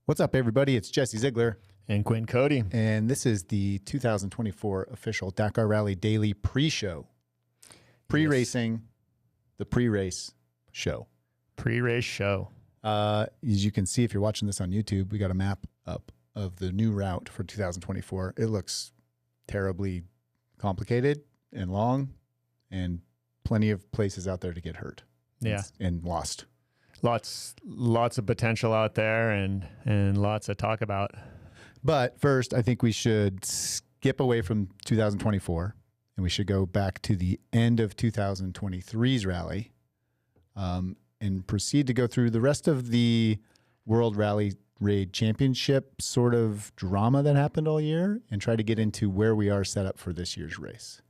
What's up, everybody? It's Jesse Ziegler. And Quinn Cody. And this is the 2024 official Dakar Rally Daily pre-show. Pre-racing, the pre-race show. Pre-race show. As you can see, if you're watching this on YouTube, we got a map up of the new route for 2024. It looks terribly complicated and long and plenty of places out there to get hurt. Yeah. And lost. Lots of potential out there and lots to talk about. But first, I think we should skip away from 2024 and we should go back to the end of 2023's rally and proceed to go through the rest of the World Rally Raid Championship sort of drama that happened all year and try to get into where we are set up for this year's race.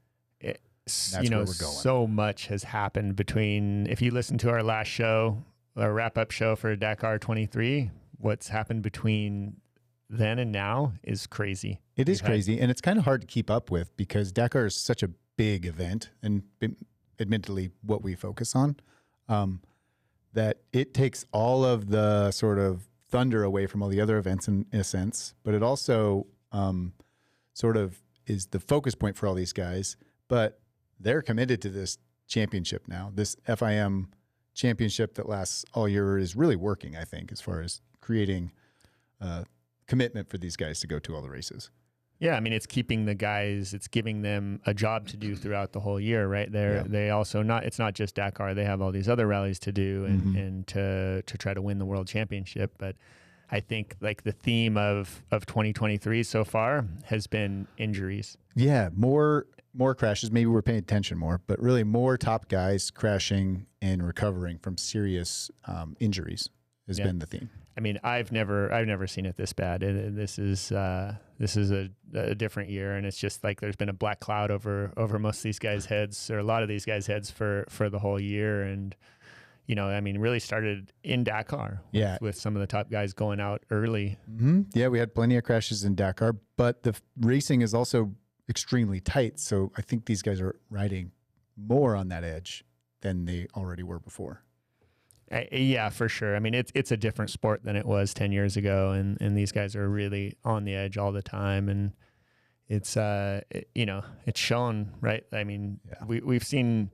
That's where we're going. So much has happened between, if you listen to our last show, our wrap-up show for Dakar 23, what's happened between then and now is crazy. It is crazy, and it's kind of hard to keep up with because Dakar is such a big event, and admittedly what we focus on, that it takes all of the sort of thunder away from all the other events in a sense, but it also sort of is the focus point for all these guys, but they're committed to this championship now. This FIM championship that lasts all year is really working, I think, as far as creating commitment for these guys to go to all the races. Yeah, I mean, it's keeping the guys, it's giving them a job to do throughout the whole year, right? They also it's not just Dakar, they have all these other rallies to do and to try to win the world championship. But I think like the theme of 2023 so far has been injuries. Yeah, more crashes. Maybe we're paying attention more, but really more top guys crashing and recovering from serious injuries has been the theme. I mean, I've never seen it this bad. This is a different year, and it's just like there's been a black cloud over most of these guys' heads, or a lot of these guys' heads for the whole year. And you know, I mean, really started in Dakar with some of the top guys going out early. Yeah, we had plenty of crashes in Dakar, but the racing is also extremely tight. So I think these guys are riding more on that edge than they already were before. Yeah, for sure. I mean, it's a different sport than it was 10 years ago, and these guys are really on the edge all the time, and it's it's shown, right? I mean, we've seen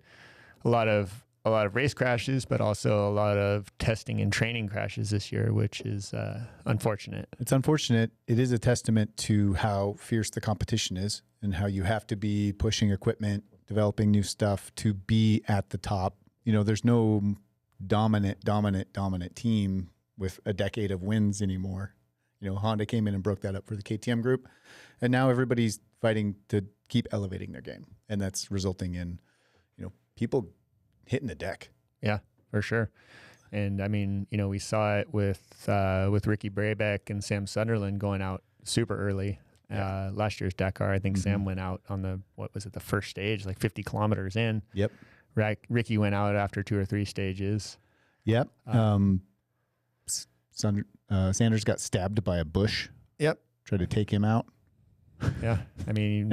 a lot of race crashes, but also a lot of testing and training crashes this year, which is unfortunate. It's unfortunate. It is a testament to how fierce the competition is and how you have to be pushing equipment, developing new stuff to be at the top. You know, there's no dominant team with a decade of wins anymore. You know, Honda came in and broke that up for the KTM group, and now everybody's fighting to keep elevating their game, and that's resulting in, you know, people hitting the deck. Yeah, for sure. And I mean, you know, we saw it with Ricky Brabeck and Sam Sunderland going out super early. Last year's Dakar, I think Sam went out on the first stage, like 50 kilometers in. Yep. Ricky went out after 2 or 3 stages. Yep. Sanders got stabbed by a bush. Yep. Tried to take him out. Yeah. I mean,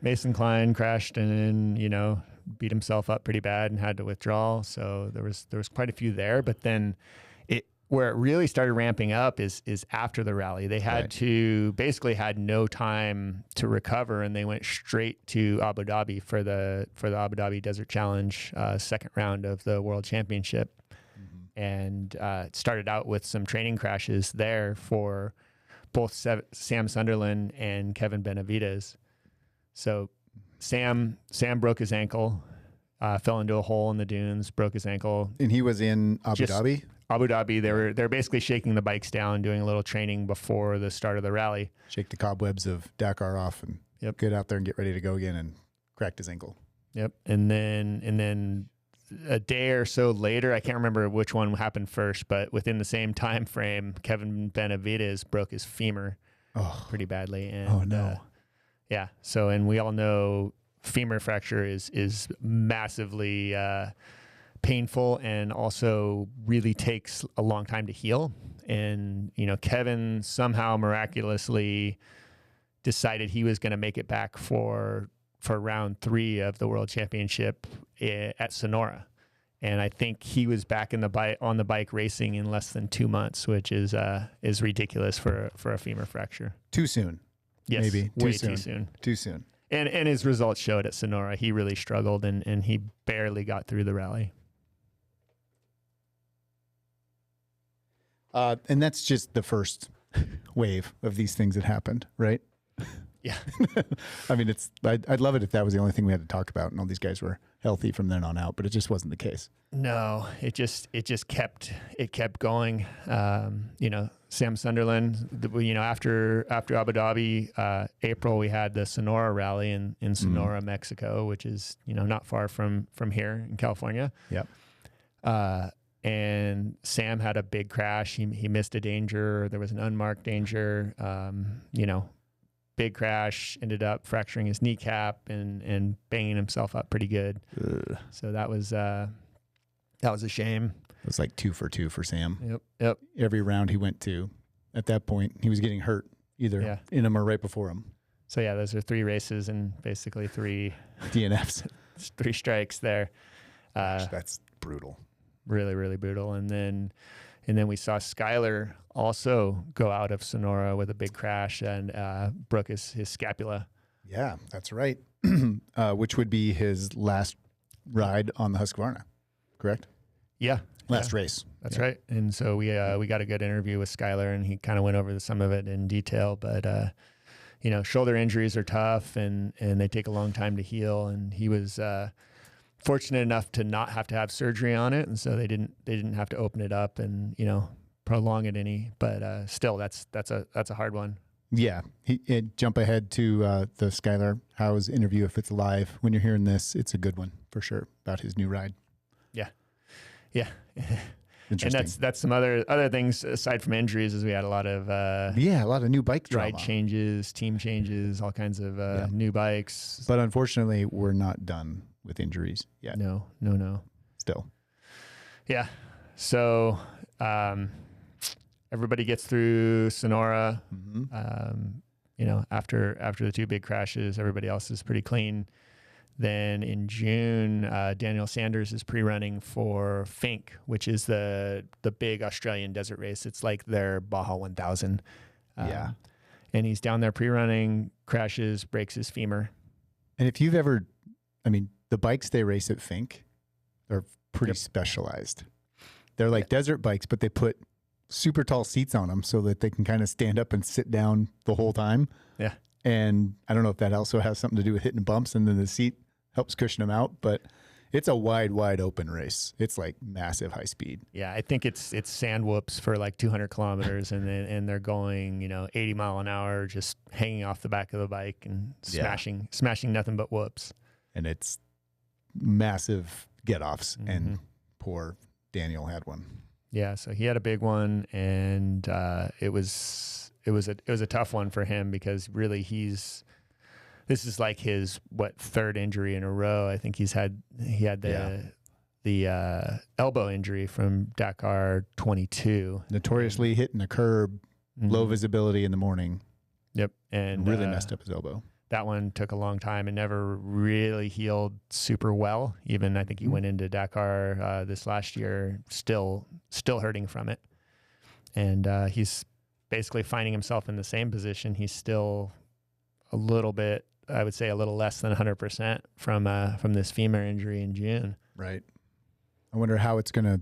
Mason Klein crashed and, you know, beat himself up pretty bad and had to withdraw. So there was quite a few there, but then where it really started ramping up is after the rally. They had had no time to recover, and they went straight to Abu Dhabi for the Abu Dhabi Desert Challenge second round of the World Championship. And it started out with some training crashes there for both Sam Sunderland and Kevin Benavides. So Sam broke his ankle, fell into a hole in the dunes, broke his ankle. And he was in Abu Dhabi? Abu Dhabi, they're basically shaking the bikes down, doing a little training before the start of the rally. Shake the cobwebs of Dakar off and get out there and get ready to go again, and cracked his ankle. Yep. And then a day or so later, I can't remember which one happened first, but within the same time frame, Kevin Benavides broke his femur pretty badly. And, yeah. So, and we all know femur fracture is massively painful and also really takes a long time to heal. And, you know, Kevin somehow miraculously decided he was going to make it back for round 3 of the World Championship at Sonora. And I think he was back on the bike racing in less than 2 months, which is ridiculous for a femur fracture. Too soon. Yes, maybe way too soon. Too soon. And his results showed at Sonora. He really struggled, and he barely got through the rally. And that's just the first wave of these things that happened, right? Yeah. I mean, I'd love it if that was the only thing we had to talk about and all these guys were healthy from then on out, but it just wasn't the case. No, it just kept going. Sam Sunderland, after Abu Dhabi, April, we had the Sonora rally in Sonora, Mexico, which is, not far from here in California. Yep. And Sam had a big crash. He missed a danger. There was an unmarked danger. Big crash, ended up fracturing his kneecap and banging himself up pretty good. Ugh. So that was a shame. It was like 2 for 2 for Sam. Yep. Every round he went to, at that point, he was getting hurt either in him or right before him. So yeah, those are 3 races and basically 3 DNFs, 3 strikes there. Gosh, that's brutal. Really, really brutal. And then we saw Skyler also go out of Sonora with a big crash and broke his scapula. Yeah, that's right. Which would be his last ride on the Husqvarna, correct? Yeah. Last race. That's right. And so we got a good interview with Skyler, and he kind of went over some of it in detail. But, shoulder injuries are tough, and they take a long time to heal. And he was fortunate enough to not have to have surgery on it, and so they didn't have to open it up and prolong it any. But still, that's a hard one. Yeah, jump ahead to the Skylar Howe's interview if it's live. When you're hearing this, it's a good one for sure about his new ride. Yeah. And that's some other things aside from injuries, is we had a lot of a lot of new bike drama. ride changes, team changes, all kinds of new bikes. But unfortunately, we're not done with injuries yet. No. Still. Yeah. So everybody gets through Sonora. Mm-hmm. After the 2 big crashes, everybody else is pretty clean. Then in June, Daniel Sanders is pre-running for Fink, which is the big Australian desert race. It's like their Baja 1000. Yeah. And he's down there pre-running, crashes, breaks his femur. And if you've the bikes they race at Fink are pretty specialized. They're like desert bikes, but they put super tall seats on them so that they can kind of stand up and sit down the whole time. Yeah. And I don't know if that also has something to do with hitting bumps and then the seat helps cushion them out, but it's a wide open race. It's like massive high speed. Yeah, I think it's sand whoops for like 200 kilometers, and they're going 80 mile an hour, just hanging off the back of the bike and smashing nothing but whoops. And it's massive get-offs, and poor Daniel had one. Yeah, so he had a big one, and it was a tough one for him because really this is like his 3rd injury in a row. I think he had the elbow injury from Dakar 22. Notoriously hitting a curb, low visibility in the morning. Yep. And really messed up his elbow. That one took a long time and never really healed super well. Even I think he went into Dakar this last year still hurting from it. And he's basically finding himself in the same position. He's still a little bit, I would say a little less than 100% from this femur injury in June. Right. I wonder how it's going to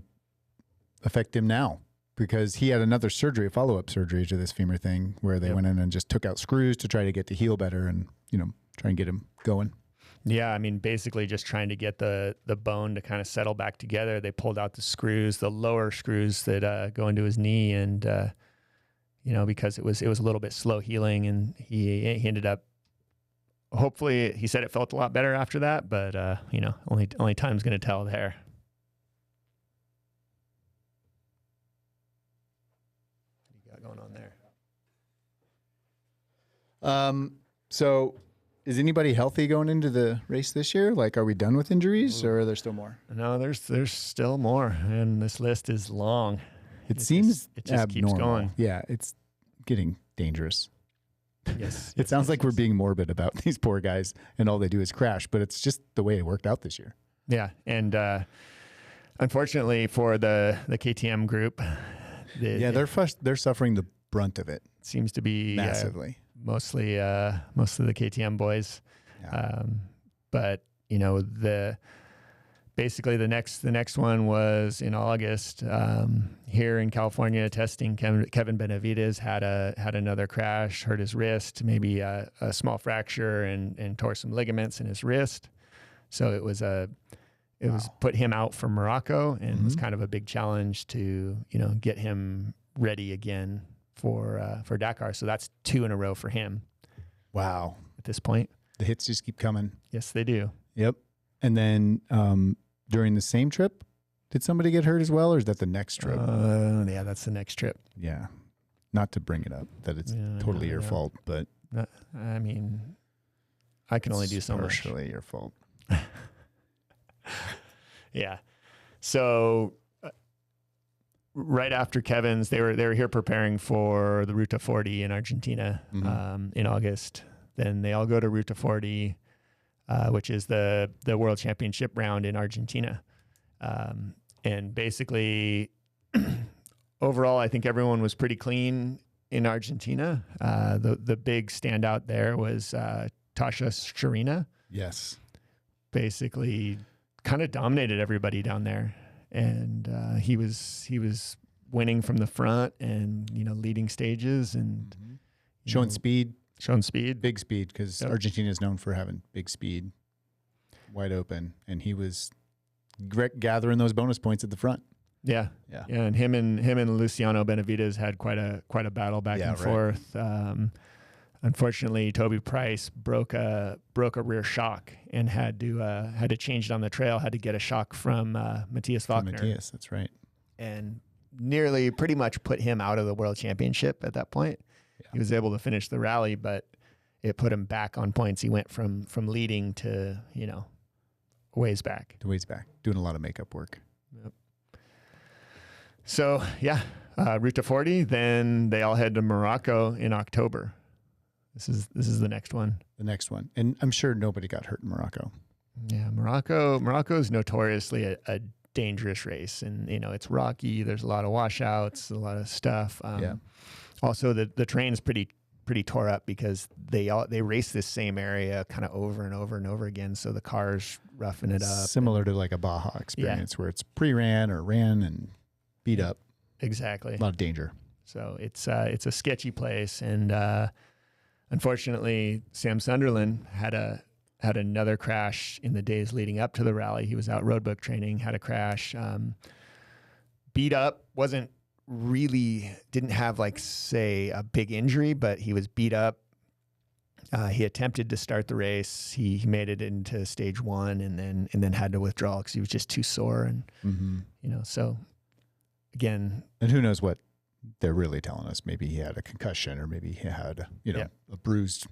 affect him now, because he had another surgery, a follow-up surgery to this femur thing where they went in and just took out screws to try to get to heal better and, try and get him going. Yeah, I mean, basically just trying to get the bone to kind of settle back together. They pulled out the screws, the lower screws that go into his knee, and because it was a little bit slow healing, and he ended up. Hopefully, he said it felt a lot better after that, but only time's going to tell there. What do you got going on there? So is anybody healthy going into the race this year? Like, are we done with injuries, or are there still more? No, there's still more, and this list is long. It seems it just keeps going. Yeah, it's getting dangerous. Yes. It sounds like we're being morbid about these poor guys, and all they do is crash, but it's just the way it worked out this year. Yeah, and unfortunately for the KTM group, they're suffering the brunt of it. Seems to be massively. Mostly most of the KTM boys. Yeah. But basically the next one was in August here in California testing. Kevin Benavides had another crash, hurt his wrist, maybe a small fracture and tore some ligaments in his wrist. So it was put him out from Morocco, and was kind of a big challenge to get him ready again for Dakar. So that's 2 in a row for him. Wow. At this point, the hits just keep coming. Yes, they do. Yep. And then during the same trip, did somebody get hurt as well, or is that the next trip? Yeah, that's the next trip. Yeah. Not to bring it up that it's totally your fault, but I mean, I can only do so much. Partially your fault. Yeah. So right after Kevin's, they were here preparing for the Ruta 40 in Argentina in August. Then they all go to Ruta 40, which is the World Championship round in Argentina. And basically, overall, I think everyone was pretty clean in Argentina. The big standout there was Tasha Sharina. Yes. Basically kind of dominated everybody down there. And he was winning from the front and, leading stages and showing speed. Big speed, because Argentina is known for having big speed, wide open. And he was gathering those bonus points at the front. Yeah. And him and Luciano Benavides had quite a battle back and forth. Unfortunately, Toby Price broke a rear shock and had to change it on the trail. Had to get a shock from Matthias Wagner. Matthias, that's right. And nearly pretty much put him out of the World Championship at that point. Yeah. He was able to finish the rally, but it put him back on points. He went from leading to ways back. Doing a lot of makeup work. Yep. So Ruta 40. Then they all head to Morocco in October. This is the next one. And I'm sure nobody got hurt in Morocco. Yeah, Morocco is notoriously a dangerous race, and it's rocky. There's a lot of washouts, a lot of stuff. Also, the train's pretty tore up because they race this same area kind of over and over and over again. So the cars roughing it up, similar to like a Baja experience where it's pre-ran or ran and beat up. Exactly, a lot of danger. So it's a sketchy place, and unfortunately, Sam Sunderland had another crash in the days leading up to the rally. He was out roadbook training, had a crash, beat up, didn't have say a big injury, but he was beat up. He attempted to start the race. He made it into stage 1 and then had to withdraw because he was just too sore. And, so again. And who knows what they're really telling us. Maybe he had a concussion, or maybe he had, a bruised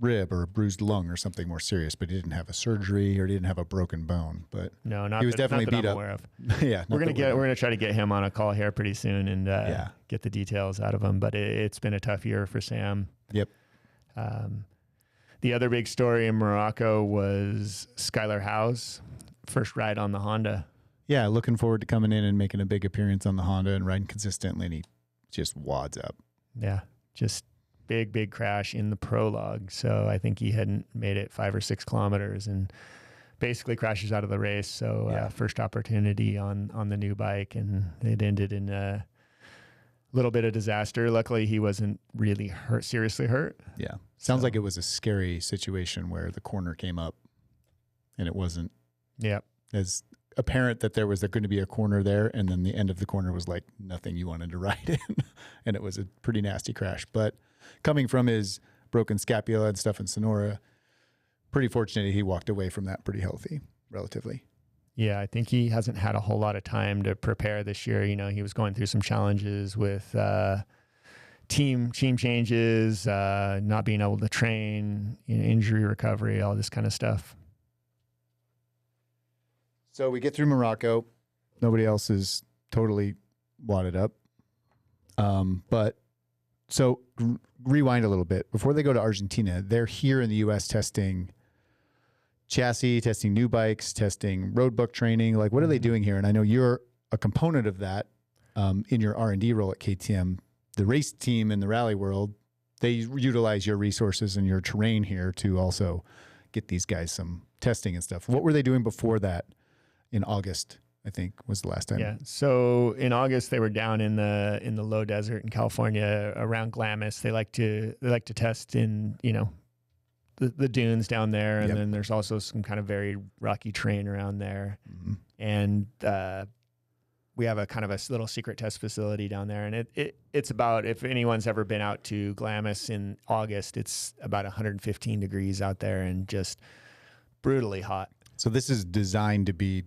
rib or a bruised lung or something more serious, but he didn't have a surgery or he didn't have a broken bone. But no, not he was definitely beat up. Aware of. Yeah, we're gonna try to get him on a call here pretty soon and get the details out of him. But it's been a tough year for Sam. Yep. The other big story in Morocco was Skylar Howe's first ride on the Honda. Yeah, looking forward to coming in and making a big appearance on the Honda and riding consistently, and he just wads up. Yeah, just big crash in the prologue. So I think he hadn't made it 5 or 6 kilometers and basically crashes out of the race. So first opportunity on the new bike, and it ended in a little bit of disaster. Luckily, he wasn't really seriously hurt. Yeah. Sounds like it was a scary situation where the corner came up and it wasn't as apparent that there was going to be a corner there, and then the end of the corner was like nothing you wanted to ride in. And it was a pretty nasty crash. But coming from his broken scapula and stuff in Sonora, pretty fortunate he walked away from that pretty healthy, relatively. Yeah, I think he hasn't had a whole lot of time to prepare this year. He was going through some challenges with team changes, not being able to train, injury recovery, all this kind of stuff. So we get through Morocco. Nobody else is totally wadded up. But so rewind a little bit. Before they go to Argentina, they're here in the U.S. testing chassis, testing new bikes, testing road book training. Like, what are they doing here? And I know you're a component of that in your R&D role at KTM. The race team in the rally world, they utilize your resources and your terrain here to also get these guys some testing and stuff. What were they doing before that in August? I think was the last time. Yeah. So in August they were down in the low desert in California around Glamis. They like to test in, you know, the dunes down there, and then there's also some kind of very rocky terrain around there. And we have a kind of a little secret test facility down there, and it's about, if anyone's ever been out to Glamis in August, it's about 115 degrees out there and just brutally hot. So this is designed to be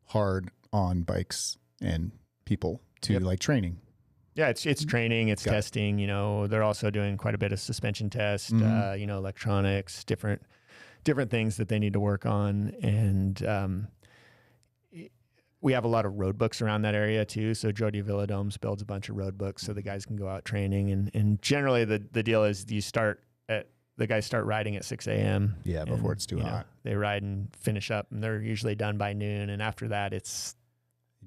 hard on bikes and people to like training. Yeah, it's training, it's testing. You know, they're also doing quite a bit of suspension test, you know, electronics, different things that they need to work on. And we have a lot of road books around that area too. So Jody Villadomes builds a bunch of road books so the guys can go out training. And generally the deal is the guys start riding at 6 a.m. Yeah, before it's too hot. They ride and finish up, and they're usually done by noon. And after that, it's...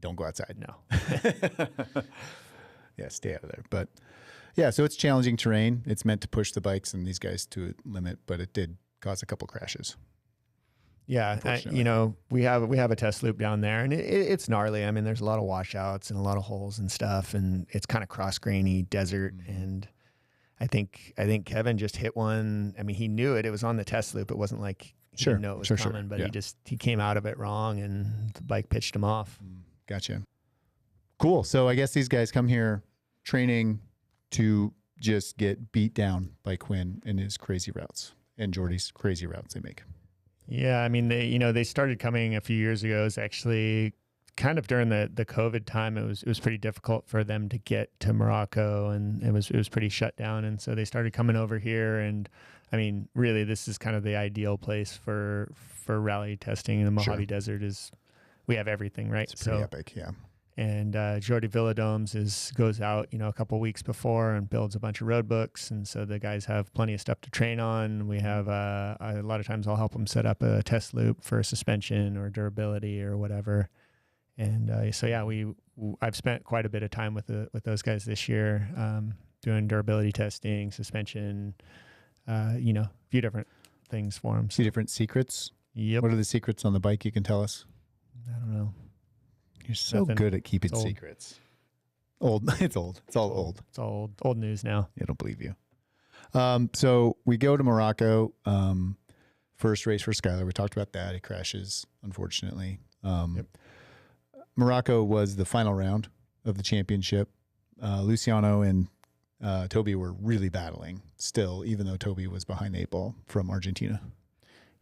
Don't go outside. No. Yeah, stay out of there. But yeah, so it's challenging terrain. It's meant to push the bikes and these guys to a limit, but it did cause a couple crashes. Yeah, you know, we have a test loop down there, and it's gnarly. I mean, there's a lot of washouts and a lot of holes and stuff, and it's kind of cross-grainy desert. And I think Kevin just hit one. I mean, he knew it. It was on the test loop. It wasn't like he didn't know it was coming, but he came out of it wrong, and the bike pitched him off. Gotcha. Cool. So I guess these guys come here training to just get beat down by Quinn and his crazy routes and Jordy's crazy routes they make. Yeah, I mean, they started coming a few years ago. It was actually kind of during the COVID time. It was pretty difficult for them to get to Morocco, and it was pretty shut down. And so they started coming over here. And I mean, really, this is kind of the ideal place for rally testing. The Mojave Desert we have everything, right? It's pretty epic, yeah. And Jordy Villadomes goes out, you know, a couple weeks before and builds a bunch of road books, and so the guys have plenty of stuff to train on. We have a lot of times I'll help them set up a test loop for suspension or durability or whatever. And so yeah, I've spent quite a bit of time with those guys this year, doing durability testing, suspension, you know, a few different things for them. Few different secrets. Yep. What are the secrets on the bike you can tell us? I don't know. You're so good at keeping secrets. Old. It's old. It's all old. It's all old news now. I don't believe you. So we go to Morocco. First race for Skylar. We talked about that. It crashes, unfortunately. Morocco was the final round of the championship. Luciano and Toby were really battling still, even though Toby was behind the 8 ball from Argentina.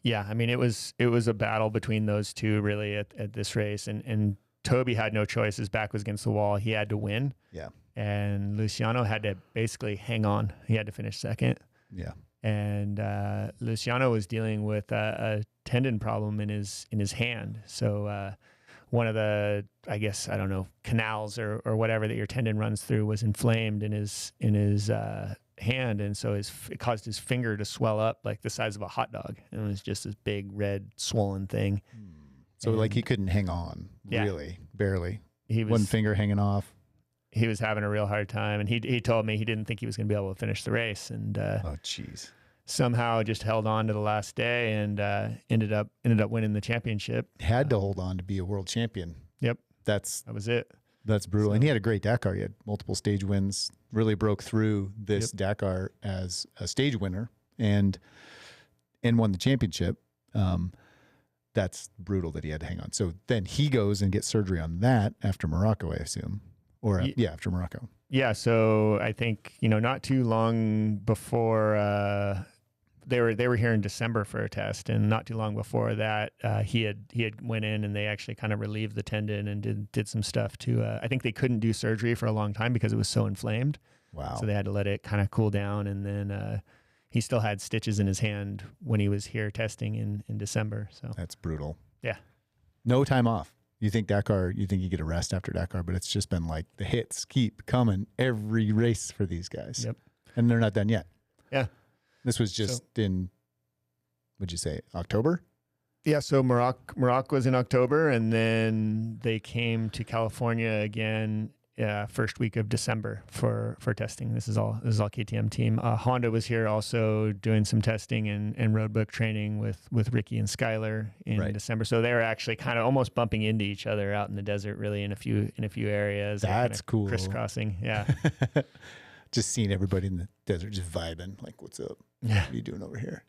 Yeah, I mean, it was a battle between those two really at this race, and Toby had no choice. His back was against the wall. He had to win. Yeah. And Luciano had to basically hang on. He had to finish second. Yeah. And Luciano was dealing with a tendon problem in his hand. So one of the, I guess, I don't know, canals or whatever that your tendon runs through was inflamed in his hand, and so it caused his finger to swell up like the size of a hot dog, and it was just this big red swollen thing. So like he couldn't hang on, really, barely. One finger hanging off. He was having a real hard time, and he told me he didn't think he was going to be able to finish the race, and oh jeez, somehow just held on to the last day and ended up winning the championship. Had to hold on to be a world champion. Yep, that was it. That's brutal. So, and he had a great Dakar. He had multiple stage wins, really broke through this Dakar as a stage winner and won the championship. That's brutal that he had to hang on. So then he goes and gets surgery on that after Morocco, I assume. Or after Morocco. Yeah. So I think, not too long before they were here in December for a test, and not too long before that, he had went in and they actually kind of relieved the tendon and did some stuff to. I think they couldn't do surgery for a long time because it was so inflamed. Wow! So they had to let it kind of cool down, and then he still had stitches in his hand when he was here testing in December. So that's brutal. Yeah. No time off. You think you get a rest after Dakar, but it's just been like the hits keep coming every race for these guys. Yep. And they're not done yet. Yeah. This was just in, would you say, October? Yeah, so Morocco was in October, and then they came to California again first week of December for testing. This is all KTM team. Honda was here also doing some testing and road book training with Ricky and Skyler in December. So they were actually kind of almost bumping into each other out in the desert, really in a few areas. That's cool. Crisscrossing, yeah. Just seeing everybody in the desert just vibing, like, what's up? Yeah. What are you doing over here?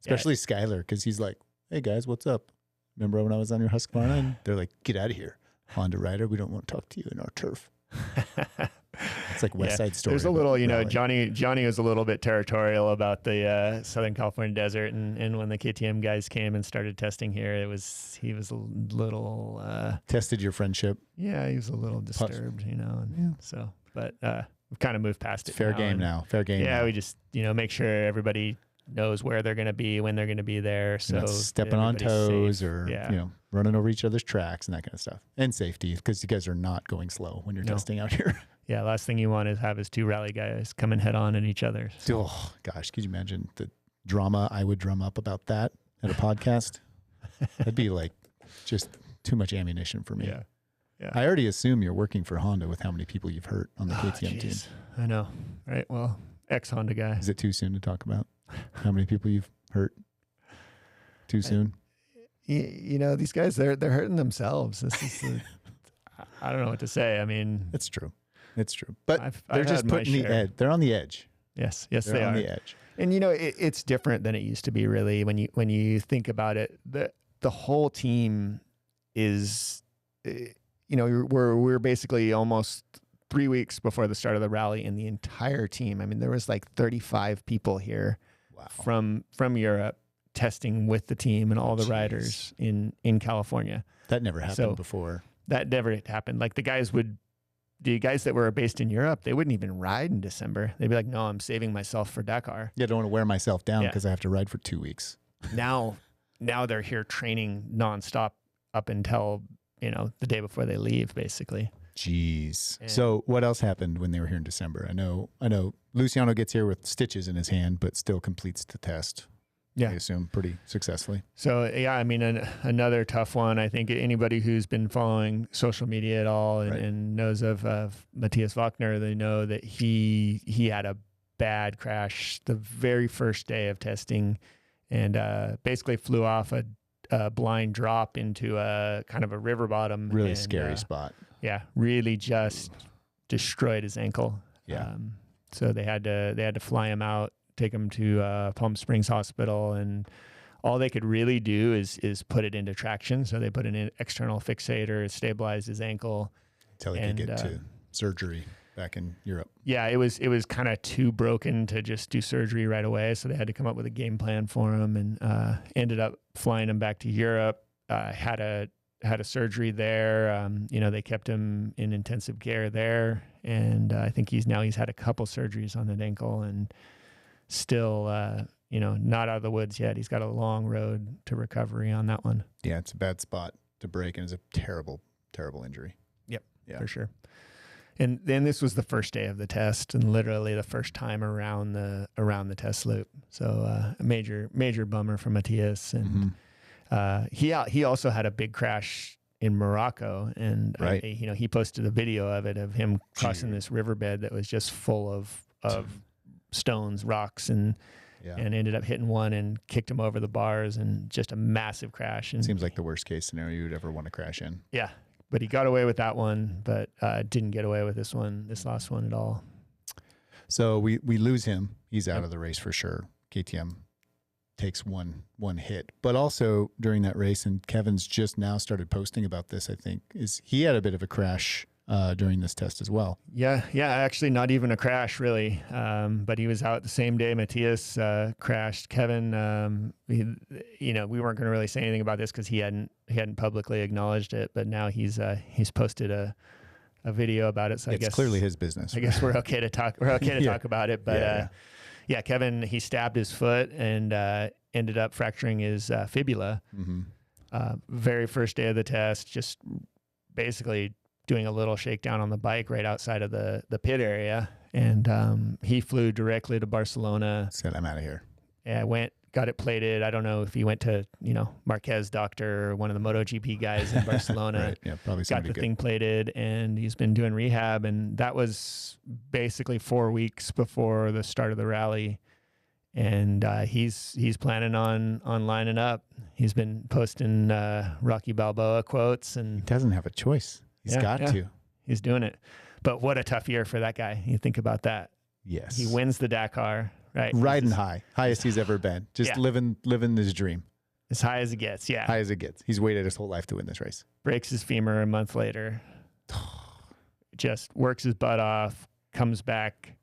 Especially Skyler, because he's like, hey guys, what's up? Remember when I was on your Husqvarna? They're like, get out of here, Honda rider. We don't want to talk to you in our turf. It's like West Side Story. There's a little, Johnny was a little bit territorial about the Southern California desert, and when the KTM guys came and started testing here, he was a little tested your friendship. Yeah, he was a little disturbed, So, but we've kind of moved past it. Fair game now. Yeah, we just make sure everybody knows where they're going to be, when they're going to be there. So stepping on toes safe. or running over each other's tracks and that kind of stuff, and safety, because you guys are not going slow when you're testing out here. Yeah, last thing you want is have his two rally guys coming head on at each other. So. Oh gosh, could you imagine the drama I would drum up about that at a podcast? That'd be like just too much ammunition for me. Yeah. I already assume you're working for Honda with how many people you've hurt on the KTM team. I know, right? Well, ex-Honda guy. Is it too soon to talk about how many people you've hurt? Too soon? These guys, they're hurting themselves. This is, I don't know what to say. I mean, it's true. But they're I've just putting the edge. They're on the edge. Yes, they are on the edge. And it's different than it used to be. Really, when you think about it, the whole team is, we're basically almost 3 weeks before the start of the rally, and the entire team. I mean, there was like 35 people here from Europe testing with the team and all the riders in California. That never happened before. That never happened. Like the guys that were based in Europe, they wouldn't even ride in December. They'd be like, no, I'm saving myself for Dakar. Yeah, I don't want to wear myself down because I have to ride for 2 weeks. Now they're here training nonstop up until, the day before they leave, basically. Jeez. So what else happened when they were here in December? I know Luciano gets here with stitches in his hand, but still completes the test. Yeah. I assume pretty successfully. So, I mean, another tough one. I think anybody who's been following social media at all and knows of Matthias Wagner, they know that he had a bad crash the very first day of testing and basically flew off a blind drop into a kind of a river bottom. Really scary spot. Yeah, really just destroyed his ankle. Yeah. So they had to fly him out, take him to Palm Springs Hospital, and all they could really do is put it into traction. So they put an external fixator, stabilized his ankle until he could get to surgery back in Europe. Yeah, it was kind of too broken to just do surgery right away. So they had to come up with a game plan for him, and ended up flying him back to Europe. Had a surgery there. They kept him in intensive care there, and I think he's had a couple surgeries on that ankle, and still, not out of the woods yet. He's got a long road to recovery on that one. Yeah, it's a bad spot to break, and it's a terrible, terrible injury. Yep, for sure. And then this was the first day of the test, and literally the first time around the test loop. So a major bummer for Matthias, and he also had a big crash in Morocco, and he posted a video of it of him crossing this riverbed that was just full of stones, rocks, and ended up hitting one and kicked him over the bars, and just a massive crash. And seems like the worst case scenario you'd ever want to crash in. Yeah, but he got away with that one, but didn't get away with this last one at all. So we lose him. He's out of the race for sure. KTM takes one hit, but also during that race, and Kevin's just now started posting about this, I think, is he had a bit of a crash during this test as well. Yeah, actually not even a crash really, but he was out the same day Matthias crashed. Kevin, we weren't going to really say anything about this because he hadn't publicly acknowledged it, but now he's posted a video about it. So I guess clearly his business. I guess we're okay to talk. We're okay to talk about it, but Kevin, he stabbed his foot and ended up fracturing his fibula. Very first day of the test, just basically doing a little shakedown on the bike right outside of the pit area. And he flew directly to Barcelona. Said, I'm out of here. Yeah, got it plated. I don't know if he went to, Marquez doctor or one of the MotoGP guys in Barcelona. Right. Yeah, probably got the thing plated, and he's been doing rehab. And that was basically 4 weeks before the start of the rally. And he's planning on lining up. He's been posting Rocky Balboa quotes, and he doesn't have a choice. He's got to. He's doing it. But what a tough year for that guy. You think about that. Yes. He wins the Dakar, right? Riding high. Highest he's ever been. Just living his dream. As high as it gets, yeah. High as it gets. He's waited his whole life to win this race. Breaks his femur a month later. Just works his butt off, comes back,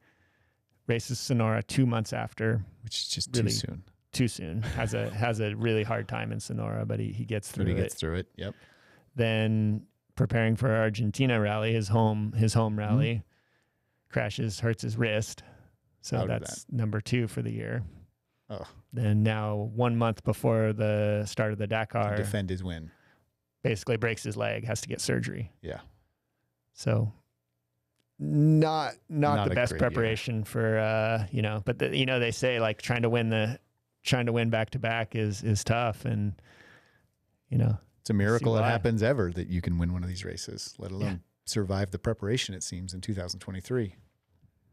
races Sonora 2 months after. Which is just really too soon. Too soon. Has a really hard time in Sonora, but he gets through it. He gets through it, yep. Then preparing for Argentina rally, his home rally, crashes, hurts his wrist. So that's number 2 for the year. Oh. Then now 1 month before the start of the Dakar, to defend his win. Basically breaks his leg, has to get surgery. Yeah. So not the best preparation for but they say like trying to win back to back is tough, and it's a miracle it happens ever that you can win one of these races, let alone survive the preparation, it seems, in 2023.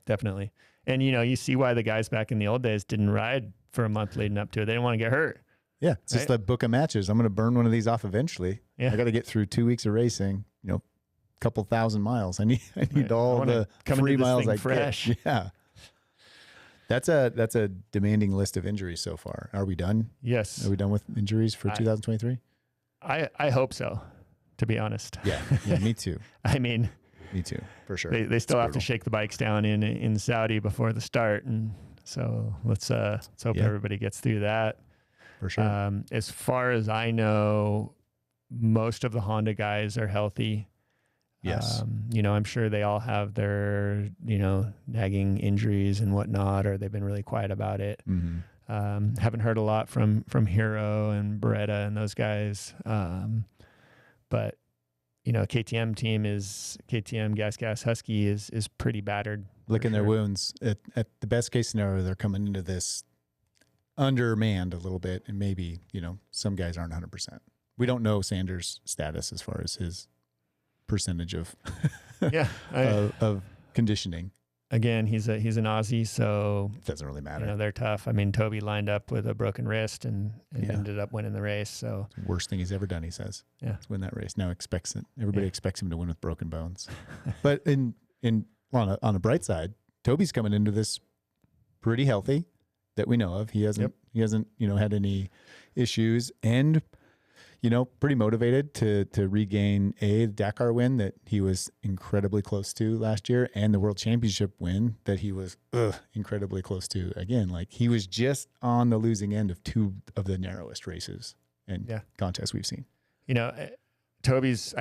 Definitely. And you see why the guys back in the old days didn't ride for a month leading up to it. They didn't want to get hurt. Yeah, it's just a book of matches. I'm going to burn one of these off eventually. Yeah. I got to get through 2 weeks of racing, couple thousand miles. I need all the free miles I fresh. Get. Yeah. That's a demanding list of injuries so far. Are we done? Yes. Are we done with injuries for 2023? I hope so, to be honest. Yeah, me too. I mean, me too, for sure. They still have to shake the bikes down in Saudi before the start, and so let's hope everybody gets through that. For sure. As far as I know, most of the Honda guys are healthy. Yes. I'm sure they all have their, nagging injuries and whatnot, or they've been really quiet about it. Mm-hmm. Haven't heard a lot from Hero and Beretta and those guys. But, KTM Gas Husky is pretty battered. Licking their wounds. At the best case scenario, they're coming into this undermanned a little bit, and maybe, some guys aren't 100%. We don't know Sanders' status as far as his percentage of of conditioning. Again, he's an Aussie, so it doesn't really matter. They're tough. I mean, Toby lined up with a broken wrist and ended up winning the race. So it's the worst thing he's ever done, he says. Yeah, to win that race. Now everybody expects him to win with broken bones. But on a bright side, Toby's coming into this pretty healthy that we know of. He hasn't had any issues, and pretty motivated to regain the Dakar win that he was incredibly close to last year, and the World Championship win that he was incredibly close to again. Like, he was just on the losing end of 2 of the narrowest races and contests we've seen. I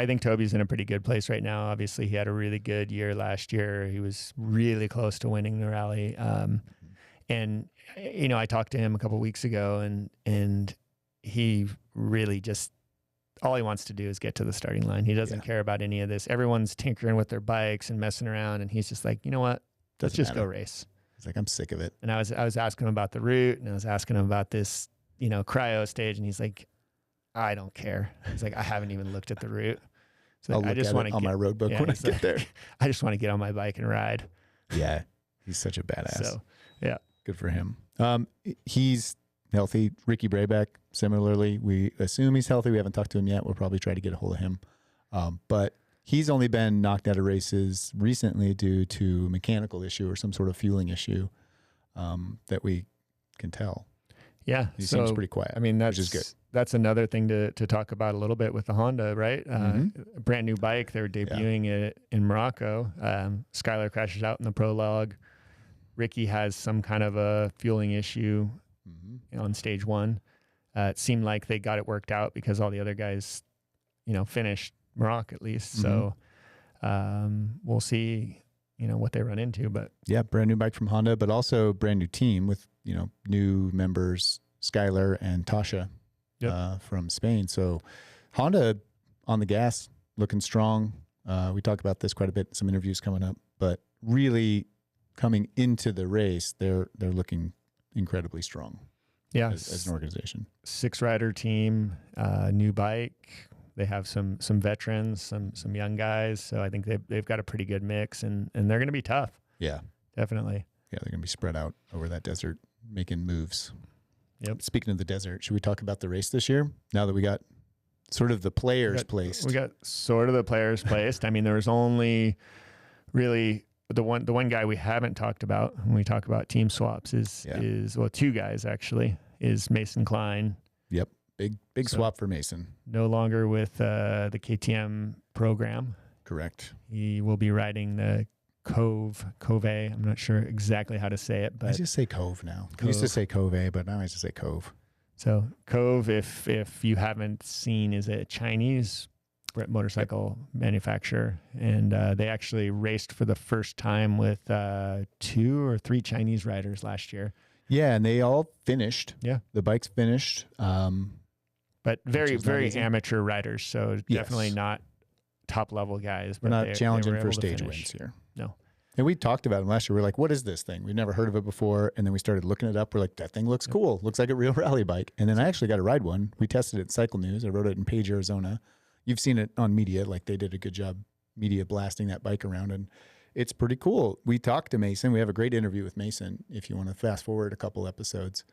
think Toby's in a pretty good place right now. Obviously, he had a really good year last year. He was really close to winning the rally. And I talked to him a couple of weeks ago, and he really just, all he wants to do is get to the starting line. He doesn't care about any of this. Everyone's tinkering with their bikes and messing around, and he's just like, you know what? Let's just go race. He's like, I'm sick of it. And I was asking him about the route, and I was asking him about this, cryo stage, and he's like, I don't care. He's like, I haven't even looked at the route. So I just want to get on my road book when I get there. I just want to get on my bike and ride. Yeah, he's such a badass. So, yeah, good for him. He's healthy. Ricky Brayback, similarly, we assume he's healthy. We haven't talked to him yet. We'll probably try to get a hold of him. But he's only been knocked out of races recently due to a mechanical issue or some sort of fueling issue that we can tell. Yeah. He seems pretty quiet. I mean, which is good. That's another thing to talk about a little bit with the Honda, right? A brand new bike. They're debuting it in Morocco. Skylar crashes out in the prologue. Ricky has some kind of a fueling issue on stage 1. It seemed like they got it worked out because all the other guys, finished Morocco at least. So we'll see, what they run into. But yeah, brand new bike from Honda, but also brand new team with, new members, Skylar and Tasha from Spain. So Honda on the gas, looking strong. We talk about this quite a bit, some interviews coming up, but really coming into the race, they're looking incredibly strong. Yeah, as an organization. 6-rider team, new bike. They have some veterans, some young guys. So I think they've got a pretty good mix, and they're going to be tough. Yeah, definitely. Yeah, they're going to be spread out over that desert, making moves. Yep. Speaking of the desert, should we talk about the race this year? Now that we got sort of the players placed. We got sort of the players placed. I mean, there was only really the one guy we haven't talked about when we talk about team swaps is two guys actually, is Mason Klein. Yep. Big swap for Mason. No longer with the KTM program. Correct. He will be riding the Cove. I'm not sure exactly how to say it, but I just say Cove now. I used to say Cove, but now I just say Cove. So Cove, if you haven't seen, is a Chinese motorcycle manufacturer, and they actually raced for the first time with 2 or 3 Chinese riders last year. Yeah, and they all finished. Yeah, the bike's finished. But very amateur riders, so definitely not top level guys. We're not challenging for stage wins here. No. And we talked about them last year. We're like, what is this thing? We've never heard of it before. And then we started looking it up. We're like, that thing looks cool. Looks like a real rally bike. And then I actually got to ride one. We tested it in Cycle News. I rode it in Page, Arizona. You've seen it on media. Like, they did a good job media blasting that bike around. And it's pretty cool. We talked to Mason. We have a great interview with Mason. If you want to fast forward a couple episodes,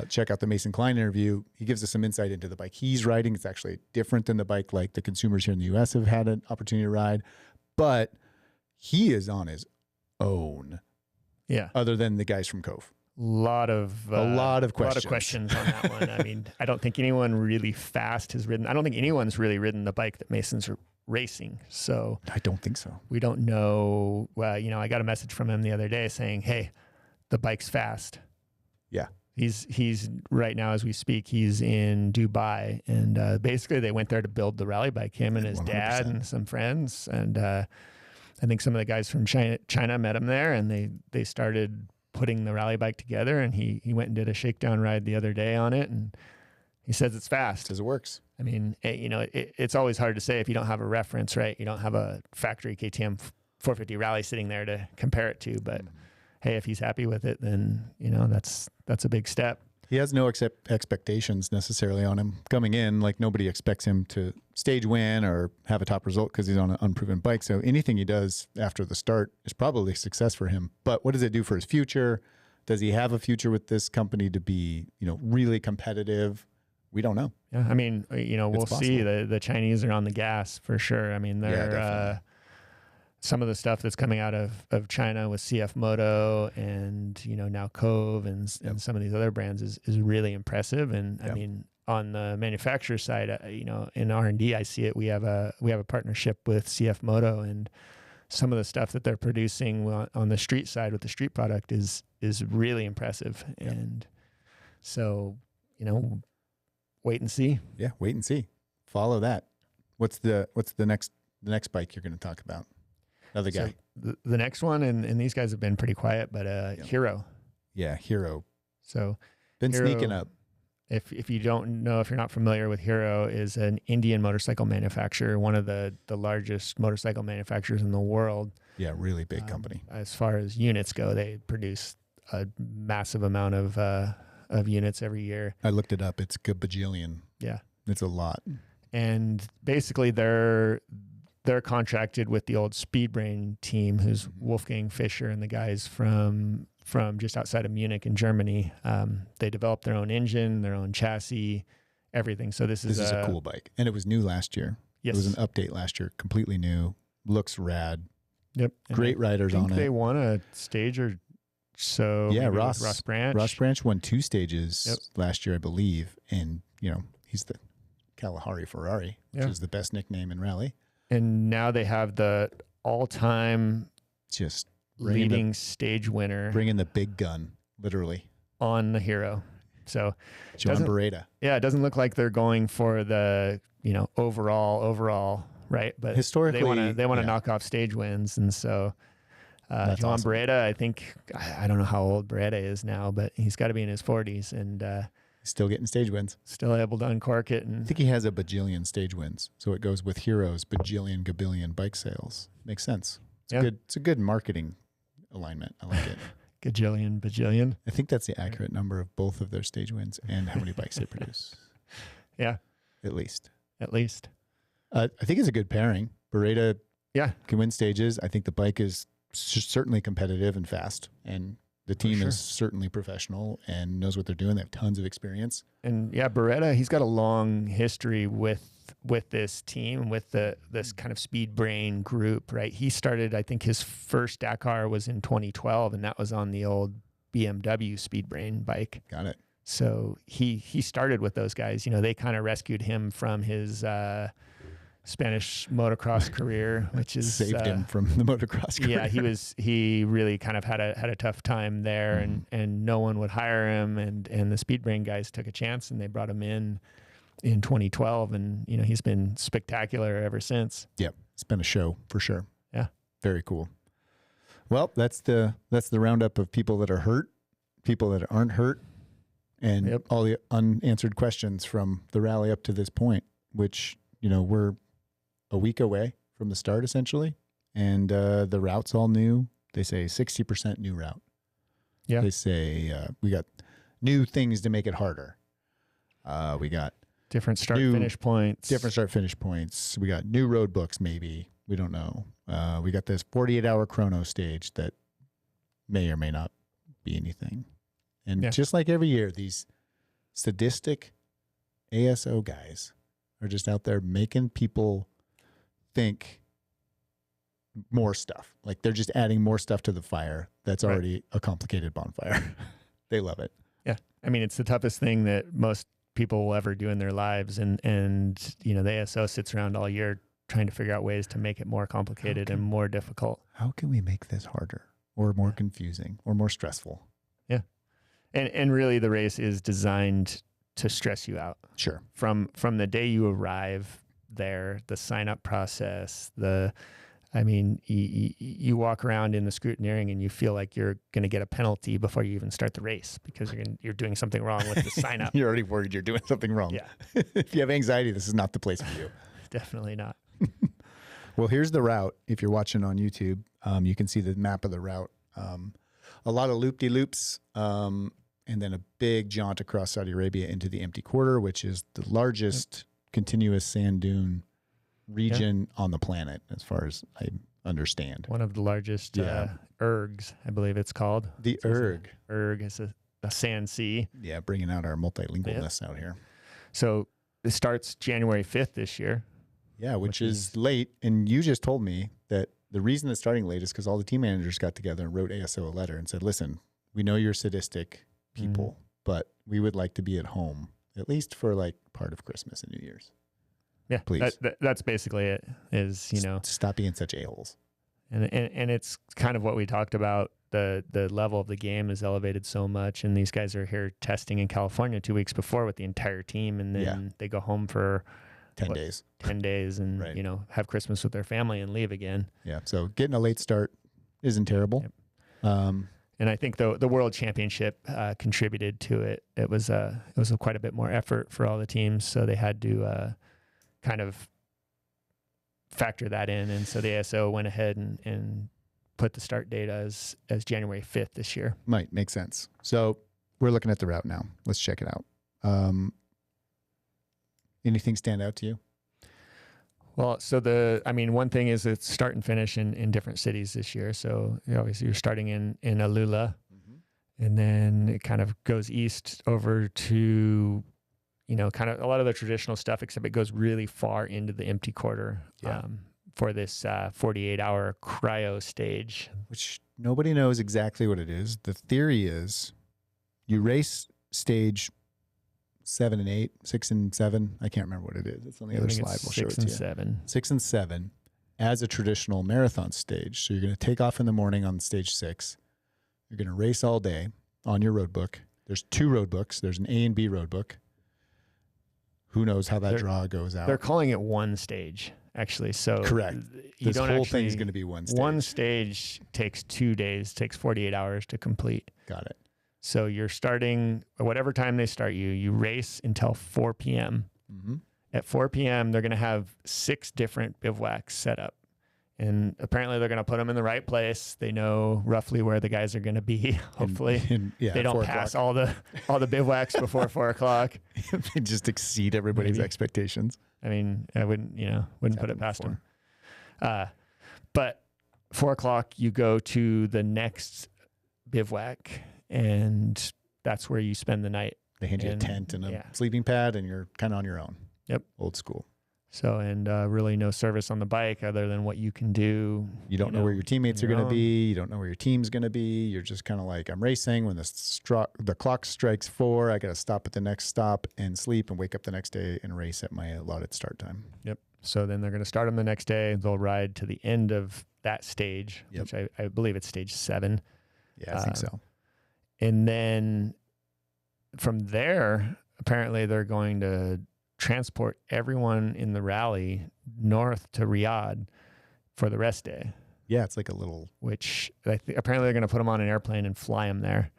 check out the Mason Klein interview. He gives us some insight into the bike he's riding. It's actually different than the bike like the consumers here in the U.S. have had an opportunity to ride. But he is on his own. Yeah. Other than the guys from Cove. A lot of questions on that one. I mean, I don't think anyone really fast has ridden. I don't think anyone's really ridden the bike that Mason's racing. So I don't think so. We don't know. Well, I got a message from him the other day saying, "Hey, the bike's fast." Yeah. He's right now as we speak, he's in Dubai, and basically they went there to build the rally bike, him and his 100%. Dad and some friends. And I think some of the guys from China met him there, and they started putting the rally bike together, and he went and did a shakedown ride the other day on it, and he says it's fast. Says it works. I mean, it's always hard to say if you don't have a reference, right? You don't have a factory KTM 450 rally sitting there to compare it to, but hey, if he's happy with it, then that's a big step. He has no expectations necessarily on him coming in. Like, nobody expects him to stage win or have a top result because he's on an unproven bike. So anything he does after the start is probably a success for him. But what does it do for his future? Does he have a future with this company to be, really competitive? We don't know. Yeah, I mean, we'll see. The Chinese are on the gas for sure. I mean, they're some of the stuff that's coming out of China with CF Moto and, now Cove and some of these other brands is really impressive. And I mean, on the manufacturer side, in R&D, I see it. We have a partnership with CF Moto, and some of the stuff that they're producing on the street side with the street product is really impressive. Yep. And so, wait and see. Yeah. Wait and see. Follow that. What's the next bike you're going to talk about? Another guy. So the next one, and these guys have been pretty quiet, but Hero. Yeah, Hero. So been Hero, sneaking up. If you don't know, if you're not familiar with Hero, is an Indian motorcycle manufacturer, one of the largest motorcycle manufacturers in the world. Yeah, really big company. As far as units go, they produce a massive amount of units every year. I looked it up. It's a bajillion. Yeah. It's a lot. And basically they're contracted with the old Speedbrain team, who's Wolfgang Fischer and the guys from just outside of Munich in Germany. They developed their own engine, their own chassis, everything. So this is a cool bike. And it was new last year. Yes. It was an update last year, completely new, looks rad. Yep. Great riders on it. They won a stage or so. Yeah, Ross Branch. Ross Branch won 2 stages last year, I believe. And, he's the Kalahari Ferrari, which is the best nickname in rally. And now they have the all-time just leading stage winner. Bringing the big gun, literally. On the Hero. So John Beretta. Yeah, it doesn't look like they're going for the, overall, right? But historically, they want to knock off stage wins. And so John awesome. Beretta, I think, I don't know how old Beretta is now, but he's got to be in his 40s. And still getting stage wins. Still able to uncork it. And I think he has a bajillion stage wins. So it goes with Heroes, bajillion, gabillion bike sales. Makes sense. It's good. It's a good marketing alignment. I like it. Gajillion, bajillion. I think that's the accurate number of both of their stage wins and how many bikes they produce. Yeah. At least. I think it's a good pairing. Beretta Yeah. can win stages. I think the bike is certainly competitive and fast, and the team is certainly professional and knows what they're doing. They have tons of experience. And yeah, Beretta, he's got a long history with this team, with this kind of speed brain group, right? He started, I think his first Dakar was in 2012, and that was on the old BMW speed brain bike. Got it. So he started with those guys. You know, they kind of rescued him from his Spanish motocross career, which is saved him from the motocross career. Yeah, he really kind of had a tough time there, and no one would hire him, and the Speed Brain guys took a chance and they brought him in 2012, and you know, he's been spectacular ever since. Yep, it's been a show for sure. Yeah, very cool. Well, that's the roundup of people that are hurt, people that aren't hurt, and all the unanswered questions from the rally up to this point, which, you know, we're a week away from the start essentially, and the route's all new. They say 60% new route. Yeah, they say we got new things to make it harder. We got different start-finish points. We got new road books, maybe. We don't know. We got this 48-hour chrono stage that may or may not be anything. And just like every year, these sadistic ASO guys are just out there making people think more stuff. Like they're just adding more stuff to the fire that's already a complicated bonfire. They love it. Yeah. I mean, it's the toughest thing that most people will ever do in their lives. And you know, the ASO sits around all year trying to figure out ways to make it more complicated and more difficult. How can we make this harder or more confusing or more stressful? Yeah. And really the race is designed to stress you out. Sure. From the day you arrive there, the sign up process, you walk around in the scrutineering and you feel like you're going to get a penalty before you even start the race because you're doing something wrong with the sign up. You're already worried you're doing something wrong. Yeah. If you have anxiety, this is not the place for you. Definitely not. Well, here's the route. If you're watching on YouTube, you can see the map of the route. A lot of loop-de-loops, and then a big jaunt across Saudi Arabia into the empty quarter, which is the largest continuous sand dune region on the planet, as far as I understand. One of the largest ergs, I believe it's called. The erg. Erg is a sand sea. Yeah, bringing out our multilingualness out here. So it starts January 5th this year. Yeah, which is late. And you just told me that the reason it's starting late is because all the team managers got together and wrote ASO a letter and said, listen, we know you're sadistic people, but we would like to be at home, at least for like part of Christmas and New Year's. Yeah, please. That's basically it. Is, you know, stop being such a-holes. And it's kind of what we talked about. The level of the game is elevated so much, and these guys are here testing in California 2 weeks before with the entire team, and then they go home for 10 days. 10 days, and you know, have Christmas with their family and leave again. Yeah. So getting a late start isn't terrible. Yep. And I think the World Championship contributed to it. It was quite a bit more effort for all the teams, so they had to kind of factor that in. And so the ASO went ahead and put the start date as January 5th this year. Might make sense. So we're looking at the route now. Let's check it out. Anything stand out to you? Well, so one thing is it's start and finish in different cities this year. So obviously you're starting in Alula, and then it kind of goes east over to, you know, kind of a lot of the traditional stuff, except it goes really far into the empty quarter for this 48-hour cryo stage. Which nobody knows exactly what it is. The theory is you race stage 7 and 8, 6 and 7. I can't remember what it is. It's on the other slide. We'll show it to you. 6 and 7. 6 and 7 as a traditional marathon stage. So you're going to take off in the morning on stage 6. You're going to race all day on your road book. There's 2 road books. There's an A and B road book. Who knows how that draw goes out? They're calling it one stage, actually. So correct. This whole thing is going to be one stage. One stage takes 2 days, takes 48 hours to complete. Got it. So you're starting, whatever time they start you race until 4 p.m. At 4 p.m., they're going to have 6 different bivouacs set up. And apparently they're going to put them in the right place. They know roughly where the guys are going to be. Hopefully they don't pass all the bivouacs before 4:00. They just exceed everybody's expectations. I mean, I wouldn't put it past them. But 4:00, you go to the next bivouac, and that's where you spend the night. They hand you a tent and a sleeping pad, and you're kind of on your own. Yep. Old school. So, and really no service on the bike other than what you can do. You don't know where your teammates are going to be. You don't know where your team's going to be. You're just kind of like, I'm racing. When the clock strikes 4, I got to stop at the next stop and sleep and wake up the next day and race at my allotted start time. Yep. So then they're going to start them the next day. They'll ride to the end of that stage, which I believe it's stage 7. Yeah, I think so. And then from there, apparently they're going to transport everyone in the rally north to Riyadh for the rest day. Yeah, it's like a little... Which apparently they're going to put them on an airplane and fly them there,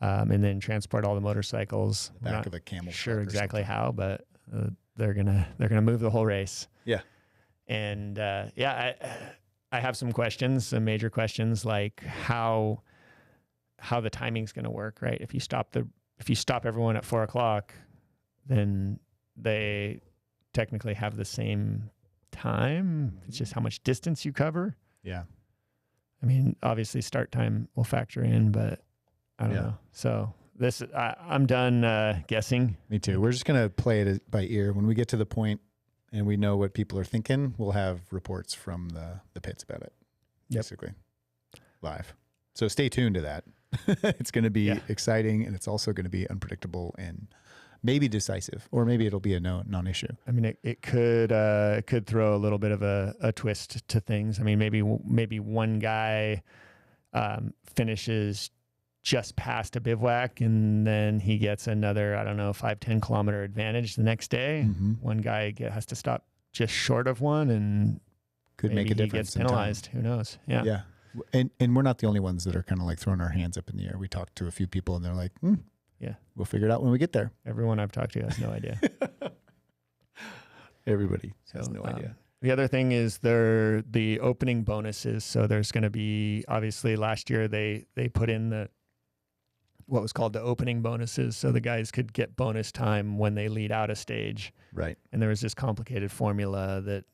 and then transport all the motorcycles. The back of a camel. Sure exactly how, but they're gonna move the whole race. Yeah. And I have some questions, some major questions, like how the timing's going to work, right? If you stop everyone at 4:00, then they technically have the same time. It's just how much distance you cover. Yeah. I mean, obviously start time will factor in, but I don't know. So I'm done guessing. Me too. We're just going to play it by ear. When we get to the point and we know what people are thinking, we'll have reports from the pits about it, basically, live. So stay tuned to that. It's going to be exciting, and it's also going to be unpredictable and maybe decisive, or maybe it'll be a non-issue. I mean, it could throw a little bit of a twist to things. I mean, maybe one guy finishes just past a bivouac, and then he gets another, 5-10 kilometer advantage the next day. Mm-hmm. One guy has to stop just short of one, and could make a difference. He gets penalized. Who knows? Yeah. Yeah. And we're not the only ones that are kind of like throwing our hands up in the air. We talked to a few people, and they're like, yeah, we'll figure it out when we get there. Everyone I've talked to has no idea. Everybody has no idea. The other thing is the opening bonuses. So there's going to be, obviously last year they put in what was called the opening bonuses. So the guys could get bonus time when they lead out a stage. Right. And there was this complicated formula that,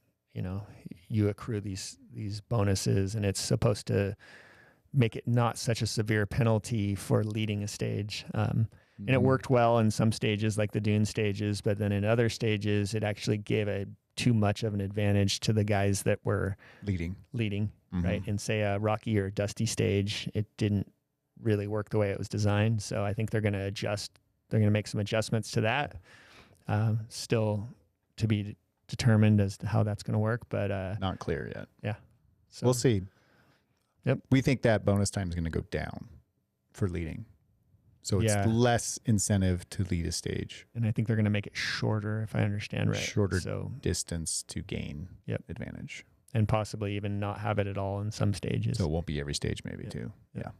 you accrue these bonuses, and it's supposed to make it not such a severe penalty for leading a stage. And it worked well in some stages, like the dune stages, but then in other stages, it actually gave too much of an advantage to the guys that were leading, right? In say a rocky or dusty stage, it didn't really work the way it was designed. So I think they're going to adjust. They're going to make some adjustments to that. Still to be determined as to how that's going to work, but not clear yet. Yeah. So we'll see. Yep. We think that bonus time is going to go down for leading. So it's less incentive to lead a stage. And I think they're going to make it shorter, if I understand right. Shorter distance to gain advantage. And possibly even not have it at all in some stages. So it won't be every stage maybe too. Yeah.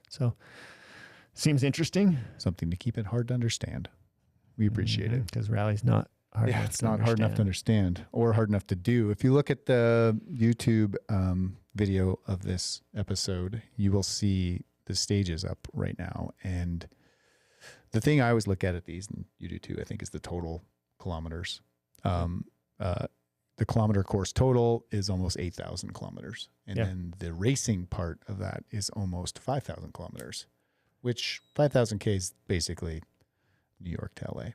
So seems interesting. Something to keep it hard to understand. We appreciate it. Because rally's not hard enough it's not hard enough to understand or hard enough to do. If you look at the YouTube video of this episode, you will see the stages up right now. And the thing I always look at these, and you do too, I think, is the total kilometers. The kilometer course total is almost 8,000 kilometers. And then the racing part of that is almost 5,000 kilometers, which 5,000K is basically New York to LA.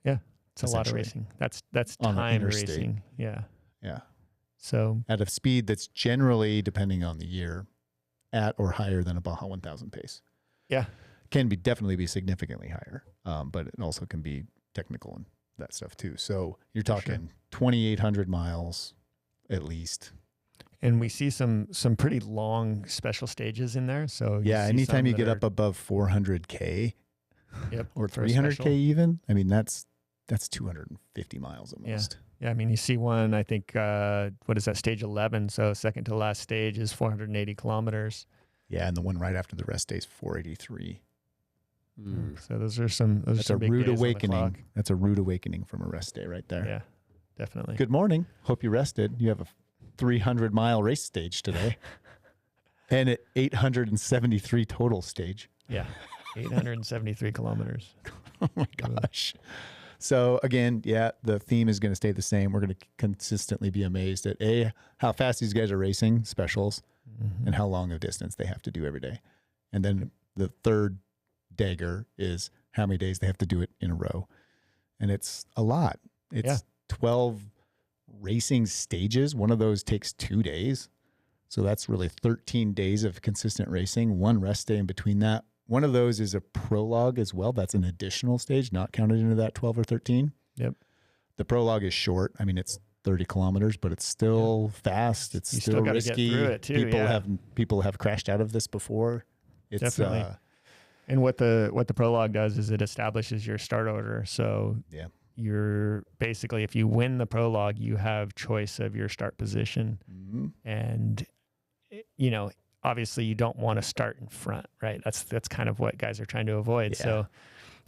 Yeah. It's a lot of racing. That's time racing. Yeah. Yeah. So at a speed that's generally, depending on the year, at or higher than a Baja 1000 pace. Yeah. Can definitely be significantly higher. But it also can be technical and that stuff too. So you're talking 2,800 miles at least. And we see some pretty long special stages in there. So anytime you get up above 400K or 300K even, I mean, that's 250 miles almost. Yeah. I mean, you see one, I think, what is that, stage 11? So second to last stage is 480 kilometers. Yeah. And the one right after the rest day is 483. So those are some big rude days awakening. That's a rude awakening from a rest day right there. Yeah, definitely. Good morning. Hope you rested. You have a 300-mile race stage today. And at 873 total stage. Yeah. 873 kilometers. Oh my gosh. So again, yeah, the theme is going to stay the same. We're going to consistently be amazed at how fast these guys are racing specials and how long of distance they have to do every day. And then the third dagger is how many days they have to do it in a row. And it's a lot. It's 12 racing stages. One of those takes 2 days. So that's really 13 days of consistent racing, one rest day in between that. One of those is a prologue as well. That's an additional stage, not counted into that 12 or 13. Yep. The prologue is short. I mean, it's 30 kilometers, but it's still fast. It's still risky. Get through it too, people have crashed out of this before. It's, definitely. And what the prologue does is it establishes your start order. So you're basically, if you win the prologue, you have choice of your start position. And, you know, obviously you don't want to start in front, right? That's kind of what guys are trying to avoid. So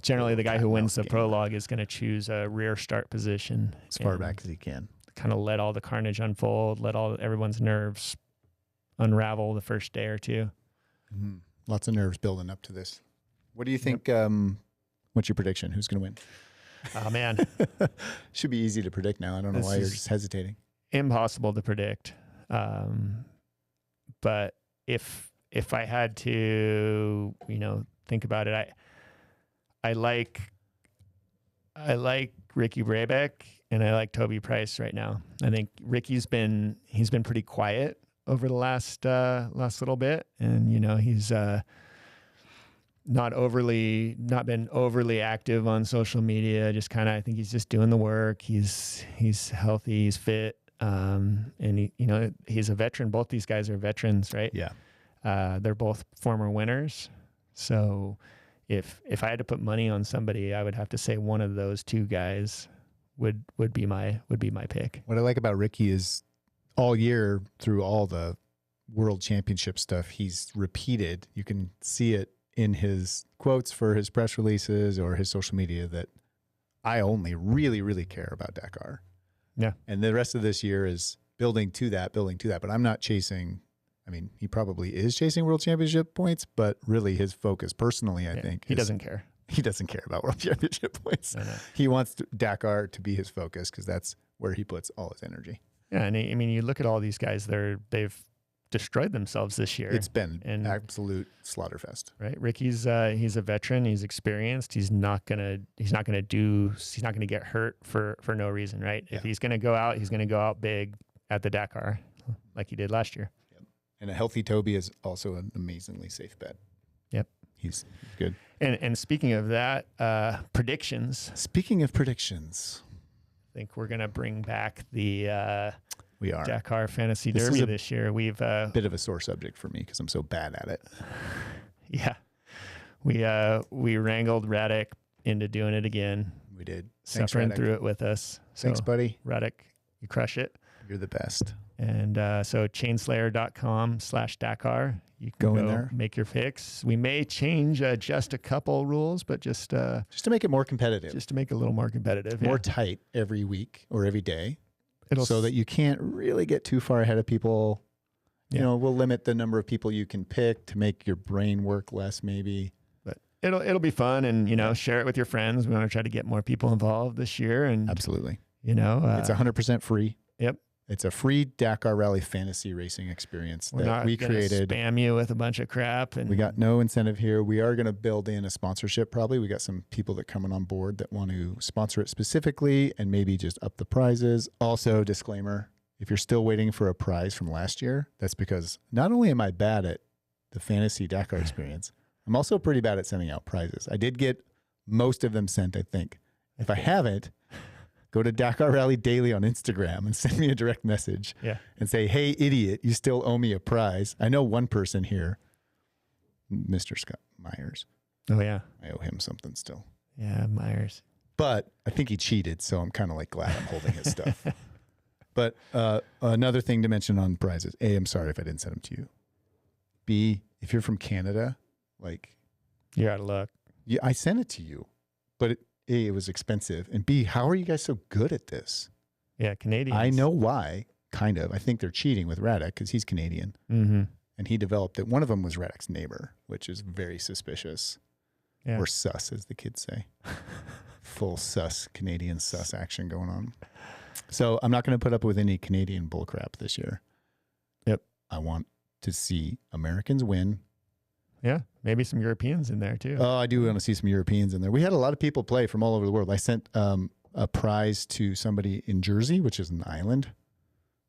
generally the guy who wins the prologue is going to choose a rear start position as far back as he can. Kind of let all the carnage unfold, let everyone's nerves unravel the first day or two. Lots of nerves building up to this. What do you think? What's your prediction? Who's going to win? Oh, man. Should be easy to predict now. I don't know why you're just hesitating. Impossible to predict. But if I had to, you know, think about it, I like Ricky Brabeck and I like Toby Price right now. I think Ricky's been pretty quiet over the last little bit, and you know he's not been overly active on social media. Just kind of, I think he's just doing the work. He's healthy, he's fit. And he's a veteran. Both these guys are veterans, right? Yeah. They're both former winners. So if I had to put money on somebody, I would have to say one of those two guys would be my pick. What I like about Ricky is all year through all the world championship stuff, he's repeated. You can see it in his quotes for his press releases or his social media that I only really, really care about Dakar. Yeah. And the rest of this year is building to that, but I'm not chasing. I mean, he probably is chasing world championship points, but really his focus personally, I think he doesn't care. He doesn't care about world championship points. No. He wants Dakar to be his focus because that's where he puts all his energy. Yeah. And I mean, you look at all these guys, they've destroyed themselves this year. It's been an absolute slaughterfest. Right. Ricky's he's a veteran, he's experienced. He's not gonna get hurt for no reason, right? Yeah. If he's gonna go out big at the Dakar like he did last year. Yep. And a healthy Toby is also an amazingly safe bet. Yep. He's good. And speaking of that, predictions. Speaking of predictions, I think we're gonna bring back the we are. Dakar Fantasy Derby this year. We've bit of a sore subject for me because I'm so bad at it. Yeah, we wrangled Radek into doing it again. We did. Suffering through it with us. So, thanks, buddy. Radek, you crush it. You're the best. And so chainslayer.com/Dakar. You can go in there, make your picks. We may change just a couple rules, but just to make it more competitive. Just to make it a little more competitive. More tight every week or every day. So that you can't really get too far ahead of people. You know, we'll limit the number of people you can pick to make your brain work less, maybe. But it'll be fun, and share it with your friends. We want to try to get more people involved this year, and absolutely. It's 100% free. Yep. It's a free Dakar Rally fantasy racing experience that we created. Spam you with a bunch of crap, and we got no incentive here. We are going to build in a sponsorship. Probably we got some people that coming on board that want to sponsor it specifically, and maybe just up the prizes. Also, disclaimer: if you're still waiting for a prize from last year, that's because not only am I bad at the fantasy Dakar experience, I'm also pretty bad at sending out prizes. I did get most of them sent, I think. If I haven't, go to Dakar Rally Daily on Instagram and send me a direct message and say, hey, idiot, you still owe me a prize. I know one person here, Mr. Scott Myers. Oh, yeah. I owe him something still. Yeah, Myers. But I think he cheated, so I'm kind of like glad I'm holding his stuff. But another thing to mention on prizes. A, I'm sorry if I didn't send them to you. B, if you're from Canada, like... You're out of luck. Yeah, I sent it to you, but A, it was expensive. And B, how are you guys so good at this? Yeah, Canadians. I know why, kind of. I think they're cheating with Radek because he's Canadian. Mm-hmm. And he developed it. One of them was Radek's neighbor, which is very suspicious. Yeah. Or sus, as the kids say. Full sus, Canadian sus action going on. So I'm not going to put up with any Canadian bullcrap this year. Yep. I want to see Americans win. Yeah, maybe some Europeans in there too. Oh, I do want to see some Europeans in there. We had a lot of people play from all over the world. I sent a prize to somebody in Jersey, which is an island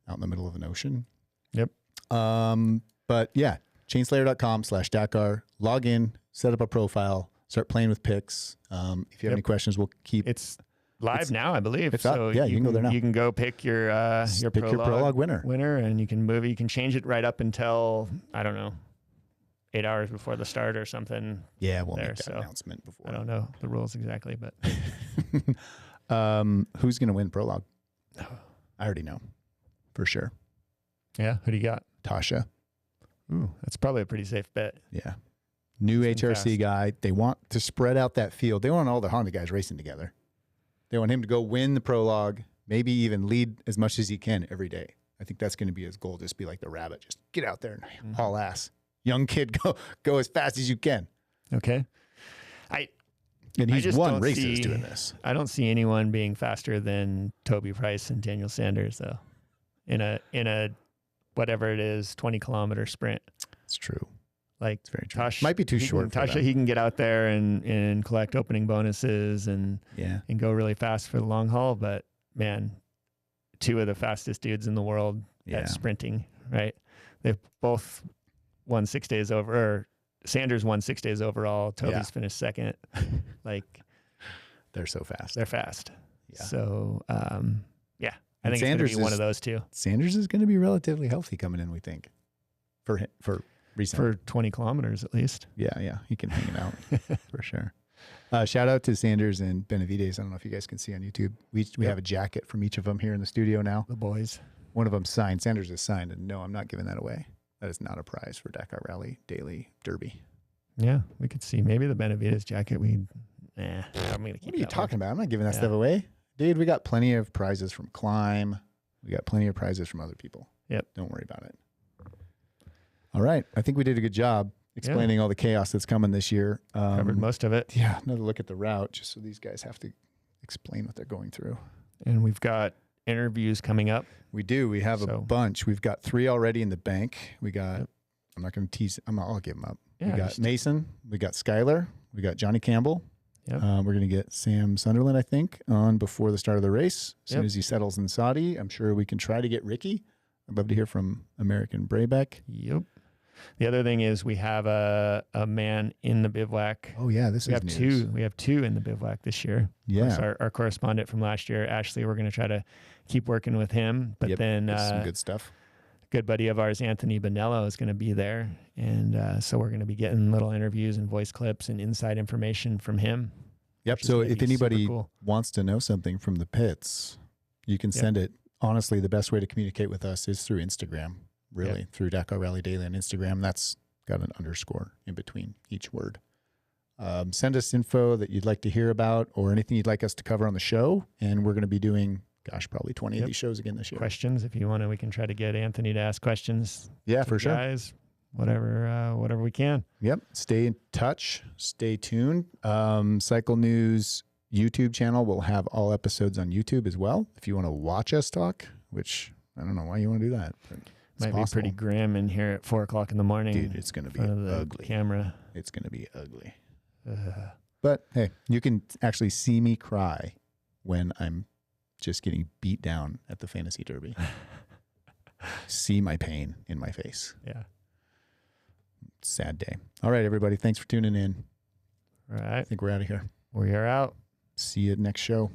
out in the middle of an ocean. Yep. But yeah, chainslayer.com/Dakar. Log in, set up a profile, start playing with picks. If you have any questions, we'll keep. It's live now, I believe. It's up. So yeah, you can go there now. You can go pick your prologue winner, and you can move it. You can change it right up until, I don't know, 8 hours before the start or something. Yeah, we'll make that announcement before. I don't know the rules exactly, but who's going to win prologue? I already know for sure. Yeah, who do you got? Tasha. Ooh, that's probably a pretty safe bet. Yeah. New HRC guy. They want to spread out that field. They want all the Honda guys racing together. They want him to go win the prologue, maybe even lead as much as he can every day. I think that's going to be his goal. Just be like the rabbit. Just get out there and haul ass. Young kid, go as fast as you can. Okay. And he's won races doing this. I don't see anyone being faster than Toby Price and Daniel Sanders, though, in a whatever it is, 20-kilometer sprint. It's true. Like, it's very true. Might be too short for Tasha, them. he can get out there and collect opening bonuses and go really fast for the long haul. But man, two of the fastest dudes in the world at sprinting, right? They've both won 6 days over. Or Sanders won 6 days overall. Toby's finished second. Like, they're so fast. They're fast. Yeah. So I think Sanders it's going to be one of those two. Sanders is going to be relatively healthy coming in, we think, for recent. For 20 kilometers at least. Yeah, he can hang it out for sure. Shout out to Sanders and Benavides. I don't know if you guys can see on YouTube. We have a jacket from each of them here in the studio now. The boys. One of them signed. Sanders is signed, and no, I'm not giving that away. That is not a prize for Dakar Rally Daily Derby. Yeah, we could see maybe the Benavides jacket. I'm gonna keep. What are you talking about? I'm not giving that stuff away, dude. We got plenty of prizes from Climb. We got plenty of prizes from other people. Yep. Don't worry about it. All right. I think we did a good job explaining all the chaos that's coming this year. Covered most of it. Yeah. Another look at the route, just so these guys have to explain what they're going through. And we've got interviews coming up. We do. We have a bunch. We've got 3 already in the bank. We got, I'm not going to tease. I'll give them up. Yeah, we got Mason. We got Skyler. We got Johnny Campbell. Yep. We're going to get Sam Sunderland, I think, on before the start of the race. As soon as he settles in Saudi, I'm sure we can try to get Ricky. I'd love to hear from American Braybeck. Yep. The other thing is we have a man in the bivouac. Oh yeah, we have news. We have 2 in the bivouac this year. Yeah. Our correspondent from last year, Ashley, we're going to try to keep working with him. But then some good stuff. Good buddy of ours, Anthony Bonello, is going to be there. And so we're going to be getting little interviews and voice clips and inside information from him. Yep. So if anybody wants to know something from the pits, you can send it. Honestly, the best way to communicate with us is through Instagram, really, through Dakar Rally Daily on Instagram. That's got an underscore in between each word. Send us info that you'd like to hear about or anything you'd like us to cover on the show. And we're going to be doing, probably 20 of these shows again this year. Questions, if you want to, we can try to get Anthony to ask questions. Yeah, for sure. Guys, whatever we can. Yep. Stay in touch. Stay tuned. Cycle News YouTube channel will have all episodes on YouTube as well. If you want to watch us talk, which I don't know why you want to do that. Might be pretty grim in here at 4 o'clock in the morning. Dude, it's going to be ugly. Camera. It's going to be ugly. But hey, you can actually see me cry when I'm just getting beat down at the Fantasy Derby. See my pain in my face. Yeah. Sad day. All right, everybody. Thanks for tuning in. All right. I think we're out of here. We are out. See you next show.